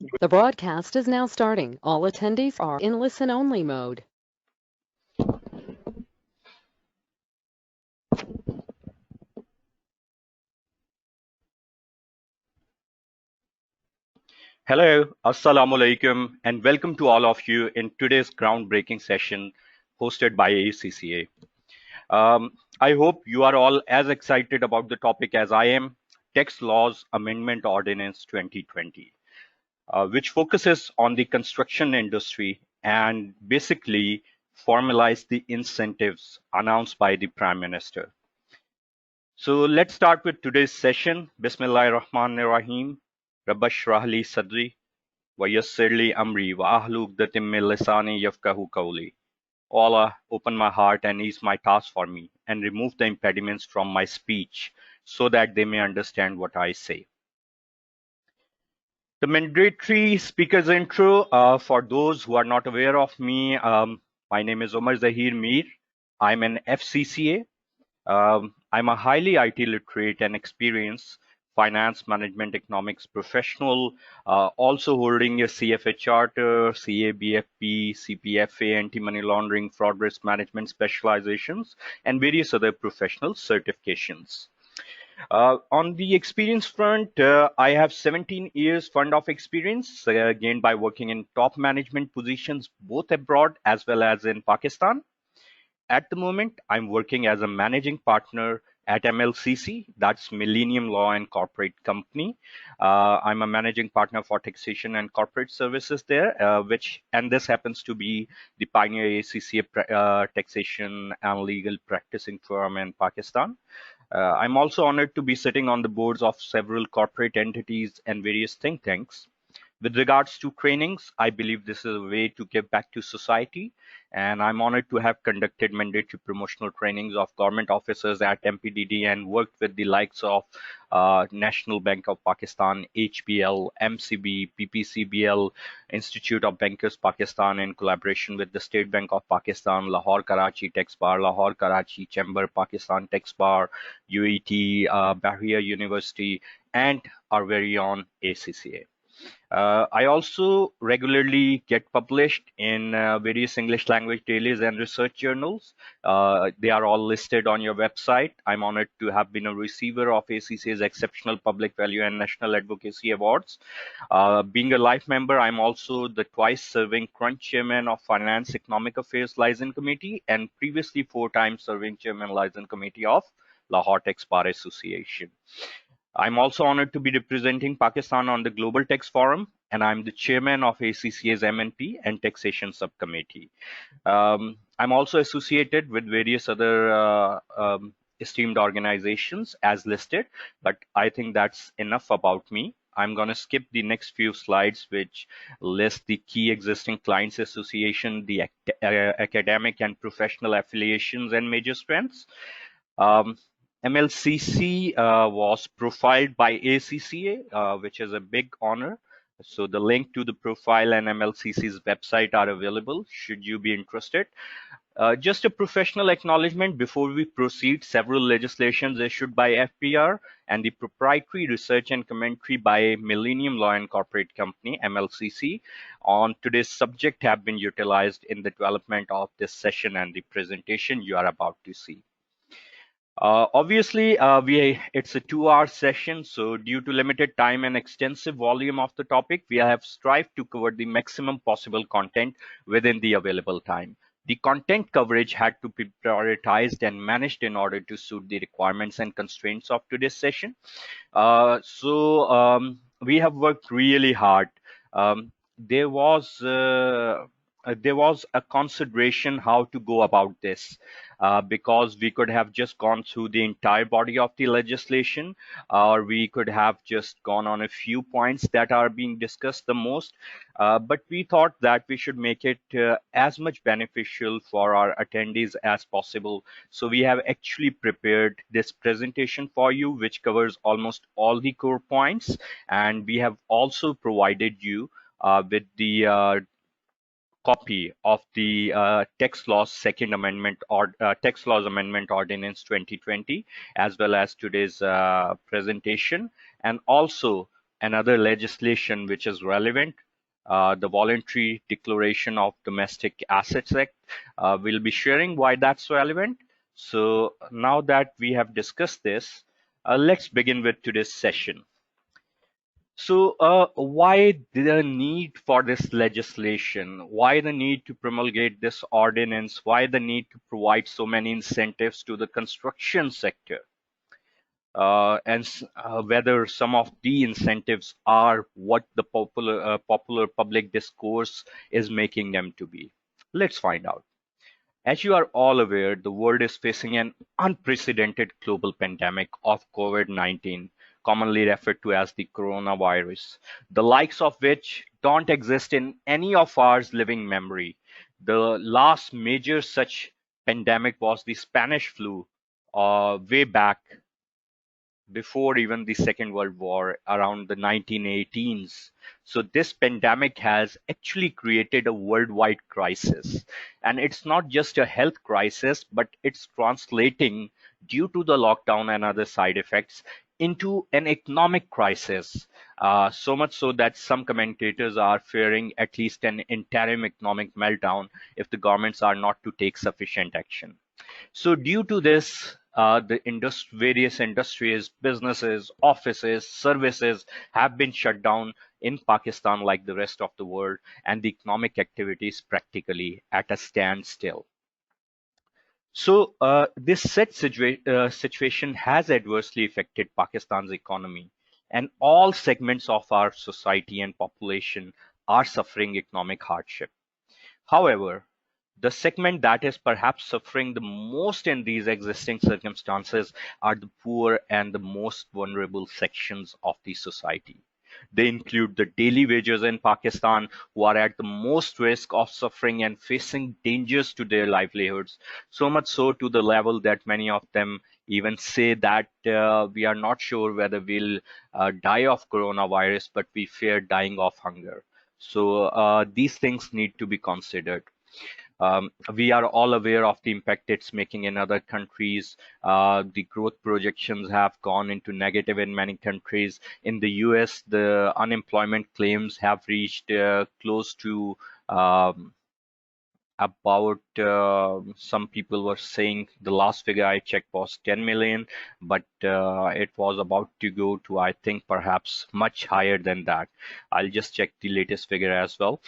The broadcast is now starting. All attendees are in listen-only mode. Hello, Assalamu alaikum, and welcome to all of you in today's groundbreaking session hosted by ACCA. I hope you are all as excited about the topic as I am, Tax Laws Amendment Ordinance 2020, which focuses on the construction industry and basically formalize the incentives announced by the Prime Minister. So let's start with today's session. Bismillahir Rahmanir Rahim. Rabbash Rahli Sadri. وَيَسِّرْ Amri وَأَحْلُلْ عُقْدَةً مِّن لِّسَانِي يَفْقَهُوا قَوْلِي. O Allah, open my heart and ease my task for me, and remove the impediments from my speech, so that they may understand what I say. The mandatory speaker's intro, for those who are not aware of me, my name is Omar Zahir Mir. I'm an FCCA. I'm a highly IT literate and experienced finance management economics professional, also holding a CFA charter, CABFP, CPFA, anti-money laundering, fraud risk management specializations, and various other professional certifications. On the experience front, I have 17 years fund of experience gained by working in top management positions both abroad as well as in Pakistan. At the moment, I'm working as a managing partner at MLCC, that's Millennium Law and Corporate Company. I'm a managing partner for taxation and corporate services there, and this happens to be the pioneer ACCA taxation and legal practicing firm in Pakistan. I'm also honored to be sitting on the boards of several corporate entities and various think tanks. With regards to trainings, I believe this is a way to give back to society, and I'm honored to have conducted mandatory promotional trainings of government officers at MPDD and worked with the likes of National Bank of Pakistan, HBL, MCB, PPCBL, Institute of Bankers Pakistan in collaboration with the State Bank of Pakistan, Lahore Karachi Tax Bar, Lahore Karachi Chamber, Pakistan Tax Bar, UET, Bahria University, and our very own ACCA. I also regularly get published in various English language dailies and research journals. They are all listed on your website. I'm honored to have been a receiver of ACCA's Exceptional Public Value and National Advocacy Awards. Being a life member, I'm also the twice serving Crunch Chairman of Finance Economic Affairs Liaison Committee and previously 4 times serving Chairman Liaison Committee of Lahore Tax Bar Association. I'm also honored to be representing Pakistan on the Global Tax Forum, and I'm the chairman of ACCA's MNP and Taxation Subcommittee. I'm also associated with various other esteemed organizations as listed, but I think that's enough about me. I'm going to skip the next few slides, which list the key existing clients association, the academic and professional affiliations and major strengths. Um, MLCC was profiled by ACCA, which is a big honor. So the link to the profile and MLCC's website are available should you be interested. Just a professional acknowledgement before we proceed, several legislations issued by FPR and the proprietary research and commentary by Millennium Law and Corporate Company, MLCC, on today's subject have been utilized in the development of this session and the presentation you are about to see. Obviously, it's a 2-hour session, so due to limited time and extensive volume of the topic, we have strived to cover the maximum possible content within the available time. The content coverage had to be prioritized and managed in order to suit the requirements and constraints of today's session. We have worked really hard. Um, there was uh, there was a consideration how to go about this because we could have just gone through the entire body of the legislation, or we could have just gone on a few points that are being discussed the most. But we thought that we should make it as much beneficial for our attendees as possible. So we have actually prepared this presentation for you, which covers almost all the core points. And we have also provided you with the copy of the Tax Laws Second Amendment or Tax Laws Amendment Ordinance 2020, as well as today's presentation, and also another legislation which is relevant, the Voluntary Declaration of Domestic Assets Act. We'll be sharing why that's relevant. So now that we have discussed this, let's begin with today's session. So, why the need for this legislation? Why the need to promulgate this ordinance? Why the need to provide so many incentives to the construction sector? And whether some of the incentives are what the popular public discourse is making them to be. Let's find out. As you are all aware, the world is facing an unprecedented global pandemic of COVID-19, commonly referred to as the coronavirus, the likes of which don't exist in any of our living memory. The last major such pandemic was the Spanish flu, way back before even the Second World War, around the 1918s. So this pandemic has actually created a worldwide crisis. And it's not just a health crisis, but it's translating, due to the lockdown and other side effects, into an economic crisis. So much so that some commentators are fearing at least an interim economic meltdown if the governments are not to take sufficient action. So due to this, various industries, businesses, offices, services have been shut down in Pakistan like the rest of the world, and the economic activity is practically at a standstill. So this situation has adversely affected Pakistan's economy, and all segments of our society and population are suffering economic hardship. However, the segment that is perhaps suffering the most in these existing circumstances are the poor and the most vulnerable sections of the society. They include the daily wagers in Pakistan, who are at the most risk of suffering and facing dangers to their livelihoods, so much so to the level that many of them even say that we are not sure whether we'll die of coronavirus, but we fear dying of hunger. So these things need to be considered. We are all aware of the impact it's making in other countries. The growth projections have gone into negative in many countries. In the US, the unemployment claims have reached close to about some people were saying the last figure I checked was 10 million, but it was about to go to, I think, perhaps much higher than that. I'll just check the latest figure as well.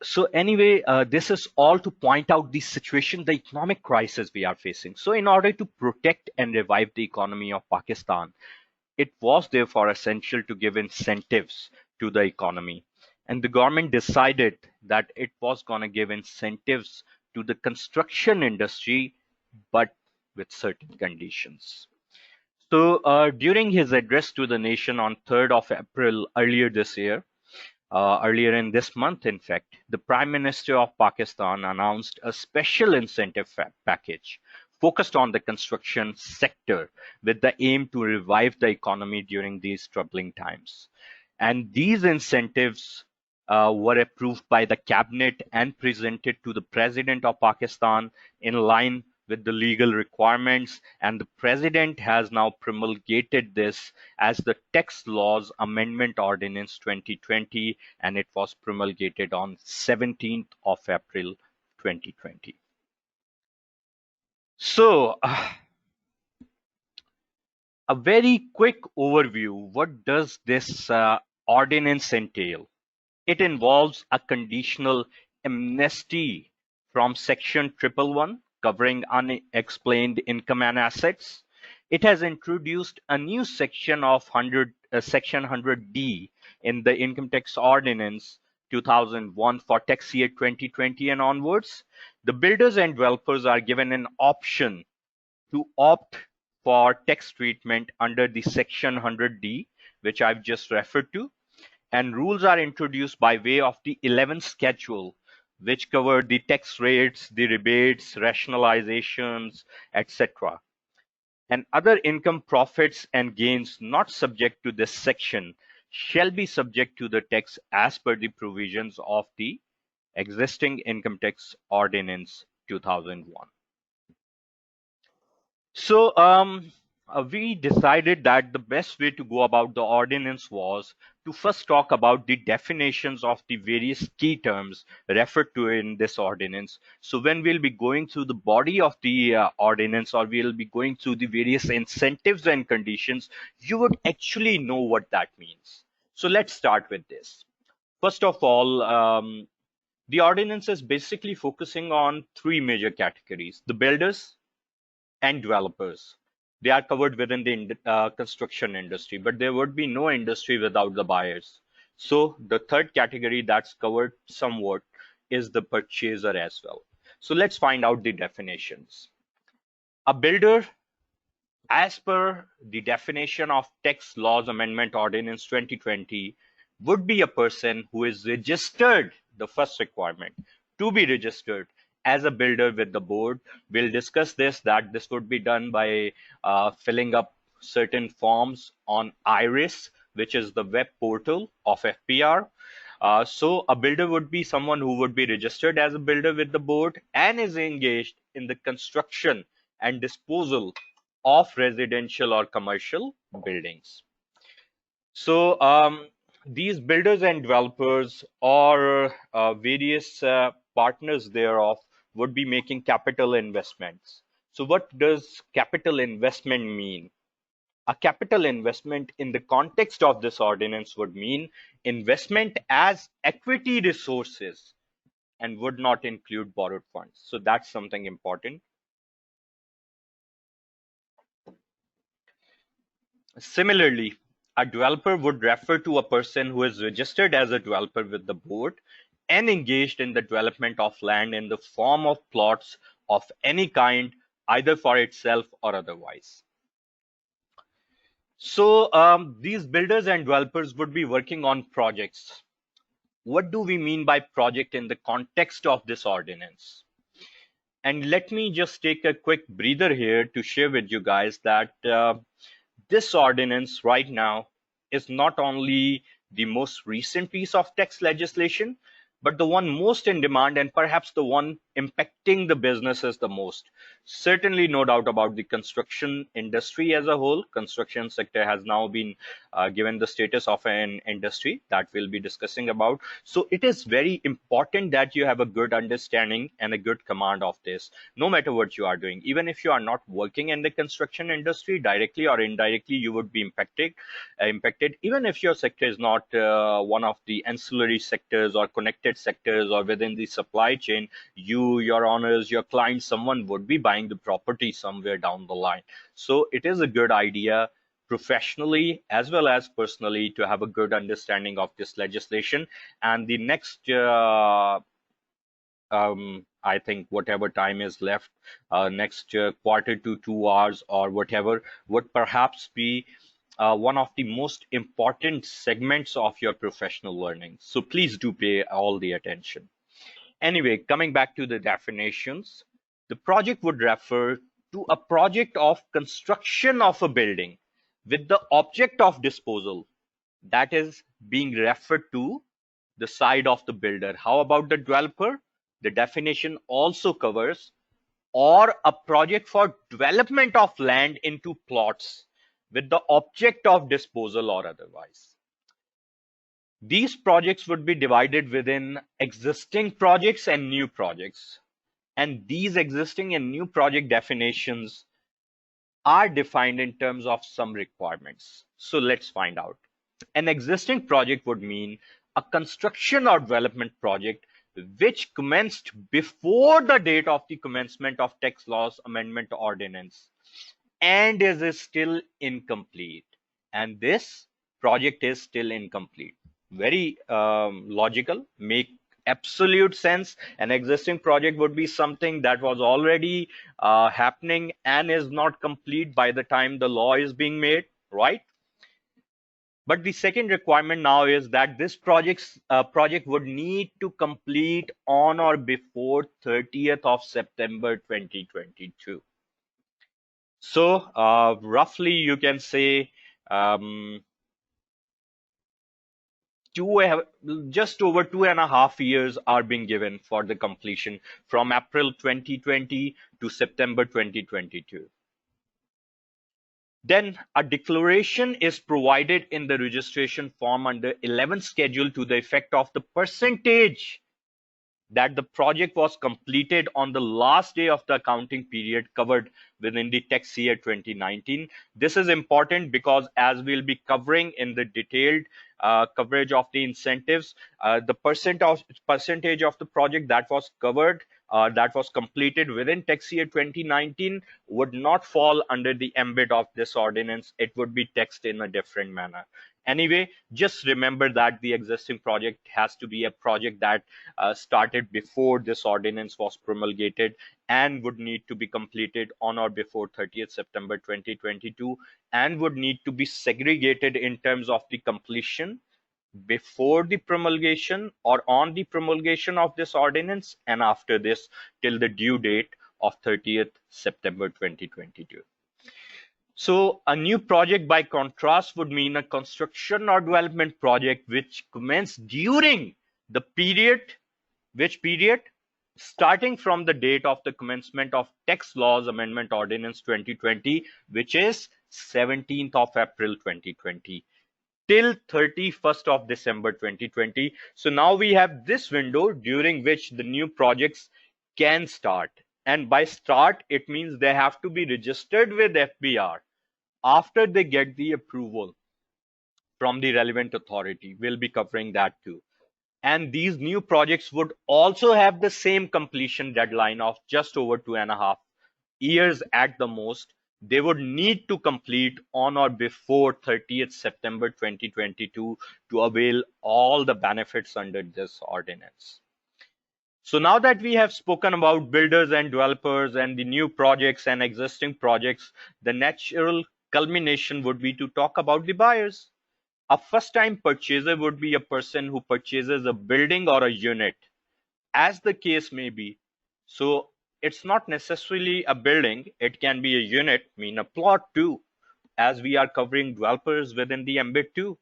So anyway, this is all to point out the situation, the economic crisis we are facing. So in order to protect and revive the economy of Pakistan, it was therefore essential to give incentives to the economy. And the government decided that it was going to give incentives to the construction industry, but with certain conditions. So during his address to the nation on 3rd of April earlier this year, earlier in this month, in fact, the Prime Minister of Pakistan announced a special incentive package focused on the construction sector with the aim to revive the economy during these troubling times. And these incentives were approved by the cabinet and presented to the President of Pakistan in line with the legal requirements, and the president has now promulgated this as the Tax Laws Amendment Ordinance 2020, and it was promulgated on 17th of April 2020. So, a very quick overview. What does this ordinance entail? It involves a conditional amnesty from Section 111 covering unexplained income and assets. It has introduced a new section of Section 100D in the Income Tax Ordinance 2001 for tax year 2020 and onwards. The builders and developers are given an option to opt for tax treatment under the Section 100D, which I've just referred to, and rules are introduced by way of the 11th schedule, which cover the tax rates, the rebates, rationalizations, etc. And other income, profits, and gains not subject to this section shall be subject to the tax as per the provisions of the existing Income Tax Ordinance 2001. So we decided that the best way to go about the ordinance was to first talk about the definitions of the various key terms referred to in this ordinance. So when we'll be going through the body of the ordinance, or we'll be going through the various incentives and conditions, you would actually know what that means. So let's start with this. First of all, the ordinance is basically focusing on three major categories: the builders and developers. They are covered within the construction industry, but there would be no industry without the buyers. So the third category that's covered somewhat is the purchaser as well. So let's find out the definitions. A builder, as per the definition of Tax Laws Amendment Ordinance 2020, would be a person who is registered, the first requirement, to be registered as a builder with the board. We'll discuss this, that this would be done by filling up certain forms on IRIS, which is the web portal of FPR. So a builder would be someone who would be registered as a builder with the board and is engaged in the construction and disposal of residential or commercial buildings. So these builders and developers or various partners thereof would be making capital investments. So what does capital investment mean? A capital investment in the context of this ordinance would mean investment as equity resources and would not include borrowed funds. So that's something important. Similarly, a developer would refer to a person who is registered as a developer with the board and engaged in the development of land in the form of plots of any kind, either for itself or otherwise. So these builders and developers would be working on projects. What do we mean by project in the context of this ordinance? And let me just take a quick breather here to share with you guys that this ordinance right now is not only the most recent piece of tax legislation, but the one most in demand and perhaps the one impacting the businesses the most. Certainly, no doubt about the construction industry as a whole. Construction sector has now been given the status of an industry that we'll be discussing about. So it is very important that you have a good understanding and a good command of this, no matter what you are doing. Even if you are not working in the construction industry directly or indirectly, you would be impacted. Even if your sector is not one of the ancillary sectors or connected sectors or within the supply chain, you, your owners, your clients, someone would be buying the property somewhere down the line. So it is a good idea, professionally as well as personally, to have a good understanding of this legislation. And the next I think whatever time is left, next quarter to 2 hours or whatever, would perhaps be one of the most important segments of your professional learning. So please do pay all the attention. Anyway, coming back to the definitions, the project would refer to a project of construction of a building with the object of disposal, that is being referred to the side of the builder. How about the developer? The definition also covers or a project for development of land into plots with the object of disposal or otherwise. These projects would be divided within existing projects and new projects. And these existing and new project definitions are defined in terms of some requirements. So let's find out. An existing project would mean a construction or development project which commenced before the date of the commencement of Tax Laws Amendment Ordinance and is still incomplete. And this project is still incomplete. Very logical, make absolute sense. An existing project would be something that was already happening and is not complete by the time the law is being made, right? But the second requirement now is that this project would need to complete on or before 30th of September 2022. So roughly you can say just over 2.5 years are being given for the completion from April 2020 to September 2022. Then a declaration is provided in the registration form under 11th schedule to the effect of the percentage that the project was completed on the last day of the accounting period covered within the tax year 2019. This is important because, as we'll be covering in the detailed coverage of the incentives, the percentage of the project that was covered, that was completed within tax year 2019 would not fall under the ambit of this ordinance. It would be taxed in a different manner. Anyway, just remember that the existing project has to be a project that started before this ordinance was promulgated and would need to be completed on or before 30th September 2022 and would need to be segregated in terms of the completion before the promulgation or on the promulgation of this ordinance and after this till the due date of 30th September 2022. So a new project, by contrast, would mean a construction or development project which commenced during the period, which period? Starting from the date of the commencement of Tax Laws Amendment Ordinance 2020, which is 17th of April 2020, till 31st of December 2020. So now we have this window during which the new projects can start. And by start, it means they have to be registered with FBR after they get the approval from the relevant authority. We'll be covering that too. And these new projects would also have the same completion deadline of just over 2.5 years at the most. They would need to complete on or before 30th September 2022 to avail all the benefits under this ordinance. So now that we have spoken about builders and developers and the new projects and existing projects, the natural culmination would be to talk about the buyers. A first-time purchaser would be a person who purchases a building or a unit, as the case may be. So it's not necessarily a building, it can be a unit, mean a plot too, as we are covering developers within the ambit too,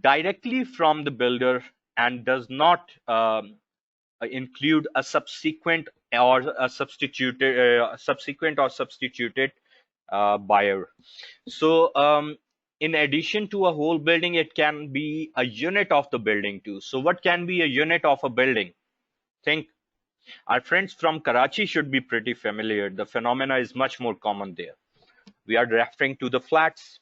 directly from the builder and does not include a subsequent or substituted buyer. So in addition to a whole building, it can be a unit of the building too. So what can be a unit of a building? Think. Our friends from Karachi should be pretty familiar. The phenomena is much more common there. We are referring to the flats.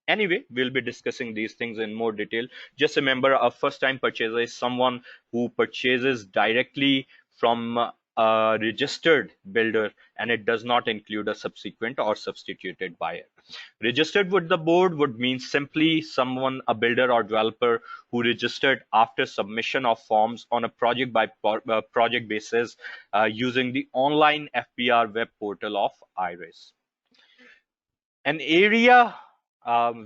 Anyway, we'll be discussing these things in more detail. Just remember, a first-time purchaser is someone who purchases directly from a registered builder, and it does not include a subsequent or substituted buyer. Registered with the board would mean simply someone, a builder or developer, who registered after submission of forms on a project by project basis using the online FBR web portal of IRIS. An area,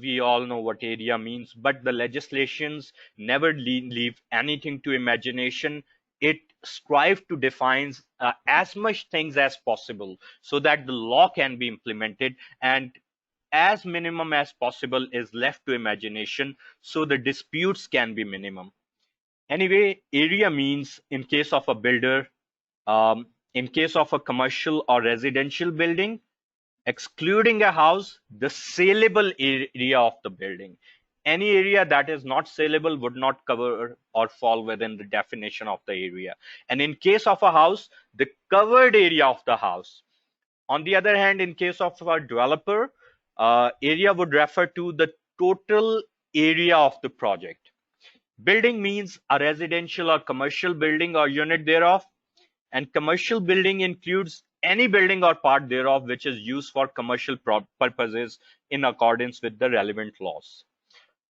we all know what area means, but the legislations never leave anything to imagination. It strives to define as much things as possible so that the law can be implemented, and as minimum as possible is left to imagination so the disputes can be minimum. Anyway, area means, in case of a builder, in case of a commercial or residential building, excluding a house, the saleable area of the building. Any area that is not saleable would not cover or fall within the definition of the area. And in case of a house, the covered area of the house. On the other hand, in case of a developer, area would refer to the total area of the project. Building means a residential or commercial building or unit thereof, and commercial building includes any building or part thereof which is used for commercial purposes in accordance with the relevant laws.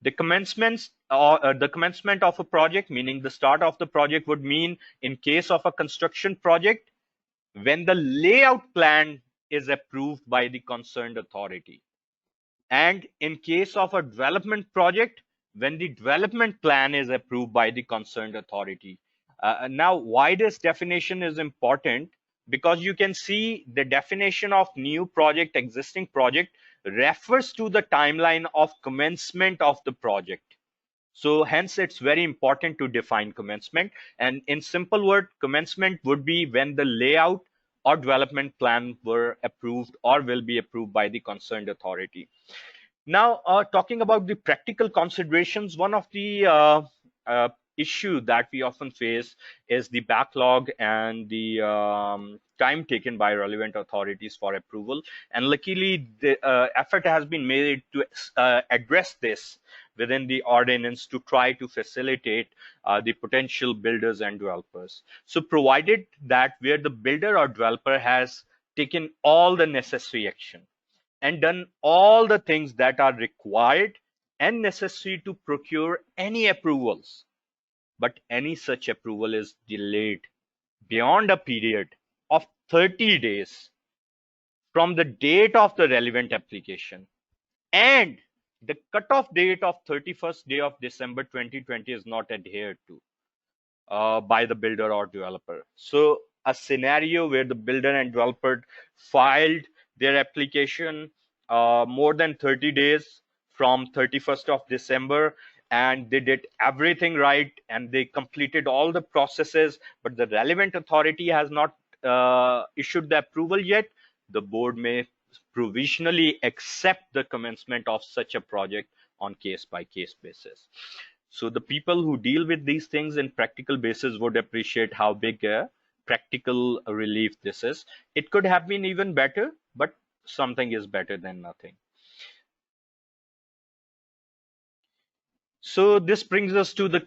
The commencement of a project, meaning the start of the project, would mean, in case of a construction project, when the layout plan is approved by the concerned authority. And in case of a development project, when the development plan is approved by the concerned authority. Now, why this definition is important? Because you can see the definition of new project, existing project, refers to the timeline of commencement of the project. So hence, it's very important to define commencement. And in simple word, commencement would be when the layout or development plan were approved or will be approved by the concerned authority. Now, talking about the practical considerations, one of the uh, issue that we often face is the backlog and the time taken by relevant authorities for approval. And luckily, the effort has been made to address this within the ordinance to try to facilitate the potential builders and developers. So provided that where the builder or developer has taken all the necessary action and done all the things that are required and necessary to procure any approvals, but any such approval is delayed beyond a period of 30 days from the date of the relevant application, and the cutoff date of 31st day of December 2020 is not adhered to by the builder or developer. So a scenario where the builder and developer filed their application more than 30 days from 31st of December, and they did everything right and they completed all the processes, but the relevant authority has not issued the approval yet, the board may provisionally accept the commencement of such a project on case-by-case basis. So the people who deal with these things in practical basis would appreciate how big a practical relief this is. It could have been even better, but something is better than nothing. So this brings us to the